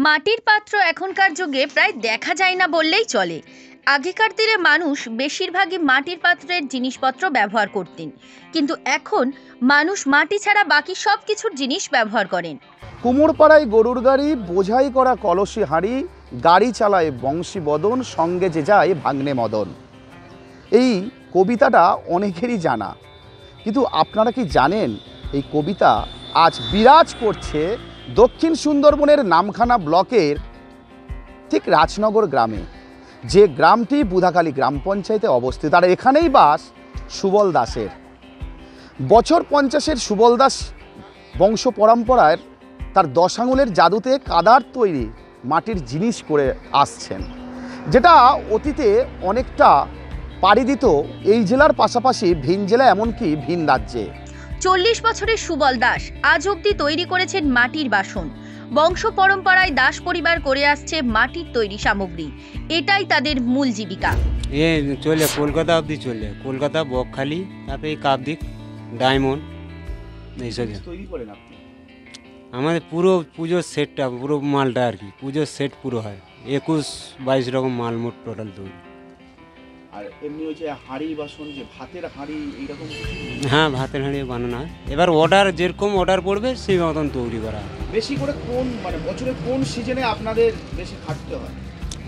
মাটির পাত্র এখনকার যুগে প্রায় দেখা যায় না বললেই চলে। আগেকার দিনে মানুষ বেশিরভাগই মাটির পাত্রের জিনিসপত্র ব্যবহার করতেন, কিন্তু এখন মানুষ মাটি ছাড়া বাকি সব কিছুর জিনিস ব্যবহার করেন। কুমোরপাড়ায় গরুর গাড়ি, বোঝাই করা কলসি হাঁড়ি, গাড়ি চালায় বংশী বদন, সঙ্গে যে যায় ভাগ্নে মদন। এই কবিতাটা অনেকেরই জানা, কিন্তু আপনারা কি জানেন এই কবিতা আজ বিরাজ করছে দক্ষিণ সুন্দরবনের নামখানা ব্লকের ঠিক রাজনগর গ্রামে, যে গ্রামটি বুধাখালী গ্রাম পঞ্চায়েতে অবস্থিত। আর এখানেই বাস সুবল দাসের। বছর 50-এর সুবল দাস বংশ পরম্পরায় তার 10 আঙুলের জাদুতে কাদার তৈরি মাটির জিনিস করে আসছেন, যেটা অতীতে অনেকটা পাড়ি দিত এই জেলার পাশাপাশি ভিন জেলা, এমনকি ভিন রাজ্যে। 40 বছরের সুবল দাস আজ অবধি তৈরি করেছেন মাটির বাসন। বংশ পরম্পরায় দাস পরিবার করে আসছে মাটির তৈরি সামগ্রী, এটাই তাদের মূল জীবিকা। চলে কলকাতা অবধি, চলে কলকাতা, বকখালি, তারপরে এই কাপদিক, ডায়মন্ড, এইসব তৈরি করেন আপনি? আমাদের পুরো পুজোর সেটটা, পুরো মালটা আর কি, পুজোর সেট পুরো হয় 21-22 রকম মাল মোট টোটাল তৈরি। আর এমনি ওই যে হাঁড়ি বাসন, যে ভাতের হাঁড়ি, এইরকম? হ্যাঁ, ভাতের হাঁড়ি বানানো হয়। এবার অর্ডার যেরকম অর্ডার পড়বে সেই মতন তৈরি করা হয়। বেশি করে কোন বছরে কোন সিজনে আপনাদের বেশি খাটতে হয়?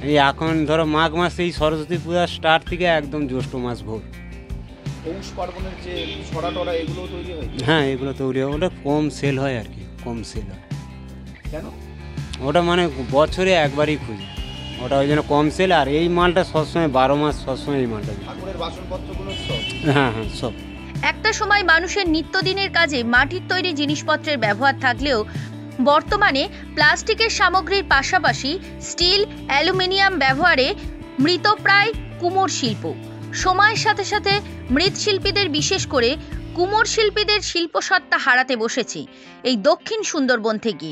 এই এখন ধরো মাঘ মাস, এই সরস্বতী পূজার স্টার্ট থেকে একদম জ্যৈষ্ঠ মাস ভোর। পৌষ পার্বণের যে ছড়া টড়া, এগুলো তৈরি হয়? হ্যাঁ, এগুলো তৈরি হয়। ওটা কম সেল হয় আর কি, কম সেল হয়। কেন? ওটা মানে বছরে একবারই খুঁজি, ওটা ওই জন্য কম সেল। আর এই মালটা সবসময় 12 মাস সবসময় এই মালটা। ঠাকুরের বাসনপত্রগুলো সব? হ্যাঁ হ্যাঁ, সব। একটা সময় মানুষের নিত্যদিনের কাজে মাটির তৈরি জিনিসপত্রের ব্যবহার থাকলেও বর্তমানে প্লাস্টিকের সামগ্রীর পাশাপাশি স্টিল, অ্যালুমিনিয়াম ব্যবহারে মৃতপ্রায় কুমোর শিল্প। সময়ের সাথে সাথে মৃৎশিল্পীদের, বিশেষ করে কুমোর শিল্পীদের শিল্পসত্তা হারাতে বসেছে এই দক্ষিণ সুন্দরবন থেকে।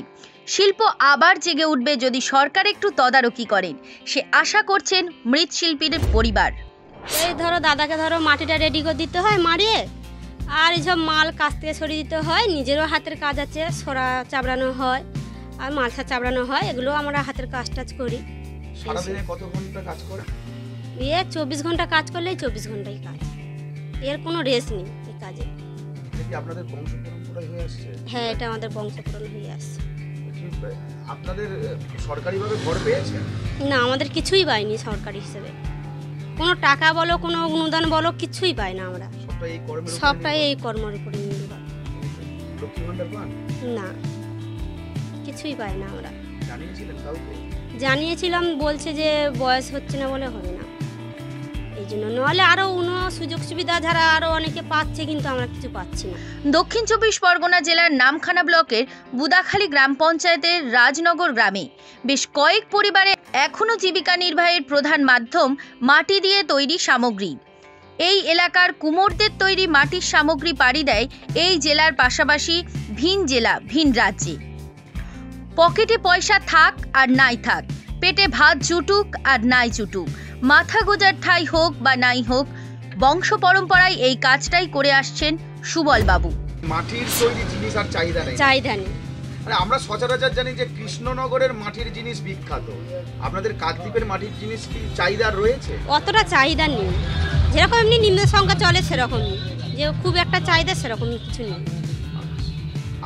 শিল্প আবার জেগে উঠবে যদি সরকার একটু তদারকি করেন, সে আশা করছেন মৃৎশিল্পীদের পরিবার। এই ধরো দাদাকে মাটিটা রেডি করে দিতে হয় মারিয়ে, আর এইসব মাল কাছ থেকে সরিয়ে দিতে হয়। নিজেরও হাতের কাজ আছে, সরা চাবড়ানো হয় আর মালসা চাবড়ানো হয়, এগুলো আমরা হাতের কাজ টাজ করি। সারাদিনে কত ঘন্টা কাজ করে? 24 ঘন্টা কাজ করলেই 24 ঘন্টাই কাজ, এর কোনো রেস্ট নেই এই কাজে। আপনাদের বংশ পরম্পরা হয়ে আসছে? হ্যাঁ, এটা আমাদের বংশপুরন হয়ে আসছে। আপনাদের সরকারিভাবে ঘর পেয়েছেন? না, আমাদের কিছুই পাইনি সরকারি হিসেবে, কোনো টাকা বলো, কোনো অনুদান বলো, কিছুই পাই না আমরা। সবটাই এই কর্মের উপরে নির্ভর। লক্ষ্মী ভান্ডার পান? না, কিছুই পাই না আমরা। জানিয়েছিলেন কাউকে? জানিয়েছিলাম, বলছে যে বয়স হচ্ছে না বলে হবে না, এই জন্য। নাহলে আরও অন্য সুযোগ সুবিধা যারা আরও অনেকে পাচ্ছে, কিন্তু আমরা কিছু পাচ্ছি না। দক্ষিণ 24 পরগনা জেলার নামখানা ব্লকের বুদাখালী গ্রাম পঞ্চায়েতের রাজনগর গ্রামে বেশ কয়েক পরিবারে এখনও জীবিকা নির্বাহের প্রধান মাধ্যম মাটি দিয়ে তৈরি সামগ্রী। এই এলাকার কুমোরদের তৈরি মাটির সামগ্রী পাড়ি দেয় এই জেলার পাশাপাশি ভিন জেলা, ভিন রাজ্যে। পকেটে পয়সা থাক আর নাই থাক, পেটে ভাত জুটুক আর নাই জুটুক, মাথা গোজার ঠাঁই হোক বা নাই হোক, বংশ পরম্পরায় এই কাজটাই করে আসছেন সুবল বাবু। মাটির তৈরি জিনিস আর চাহিদা নেই? চাহিদা নেই। আমরা সচরাচর জানি যে কৃষ্ণনগরের মাটির জিনিস বিখ্যাত, আপনাদের কাকদ্বীপের মাটির জিনিস কি চাহিদা রয়েছে? অতটা চাহিদা নেই, যেরকম এমনি নিম্ন সংখ্যা চলে সেরকমই, যে খুব একটা চাহিদা সেরকম কিছু নেই।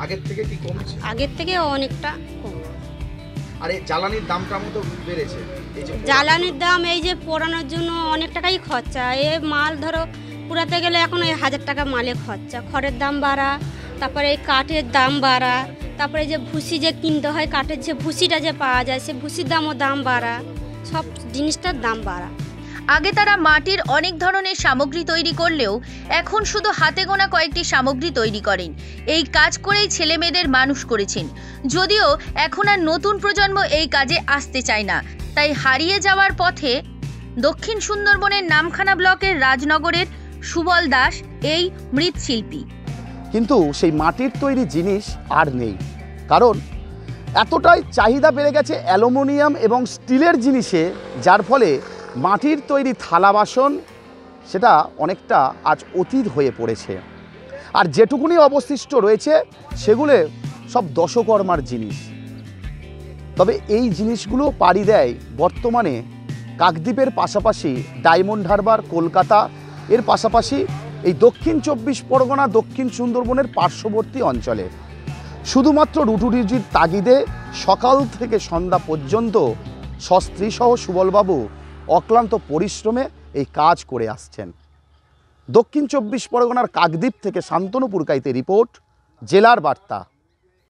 আগের থেকে কি কমছে? আগের থেকে অনেকটা কম। আর এই জ্বালানির দামটা মতো বেড়েছে? জ্বালানির দাম এই যে পোড়ানোর জন্য অনেক টাকাই খরচা। এ মাল ধরো পুরাতে গেলে এখন এই 1000 টাকা মালে খরচা, খড়ের দাম বাড়া, তারপরে এই কাঠের দাম বাড়া, তারপরে যে ভুসি যে কিনতে হয়, কাঠের যে ভুসিটা যে পাওয়া যায়, সে ভুসির দামও দাম বাড়া, সব জিনিসটার দাম বাড়া। আগে তারা মাটির অনেক ধরনের সামগ্রী তৈরি করলেও এখন শুধু হাতে গোনা কয়েকটি সামগ্রী তৈরি করেন। এই কাজ করেই ছেলে মেয়েদের মানুষ করেছেন, যদিও এখন আর নতুন প্রজন্ম এই কাজে আসতে চায় না। তাই হারিয়ে যাওয়ার পথে দক্ষিণ সুন্দরবনের নামখানা ব্লকের রাজনগরের সুবল দাস এই মৃৎশিল্পী। কিন্তু সেই মাটির তৈরি জিনিস আর নেই, কারণ এতটাই চাহিদা বেড়ে গেছে অ্যালুমিনিয়াম এবং স্টিলের জিনিসে, যার ফলে মাটির তৈরি থালা বাসন সেটা অনেকটা আজ অতীত হয়ে পড়েছে। আর যেটুকুনি অবশিষ্ট রয়েছে সেগুলো সব দশকর্মার জিনিস। তবে এই জিনিসগুলো পাড়ি দেয় বর্তমানে কাকদ্বীপের পাশাপাশি ডায়মন্ড হারবার, কলকাতা, এর পাশাপাশি এই দক্ষিণ 24 পরগনা, দক্ষিণ সুন্দরবনের পার্শ্ববর্তী অঞ্চলে। শুধুমাত্র রুটিরুজির তাগিদে সকাল থেকে সন্ধ্যা পর্যন্ত স্ত্রীসহ সুবলবাবু অক্লান্ত পরিশ্রমে এই কাজ করে আসছেন। দক্ষিণ 24 পরগনার কাকদ্বীপ থেকে শান্তনু পুরকাইতে রিপোর্ট, জেলার বার্তা।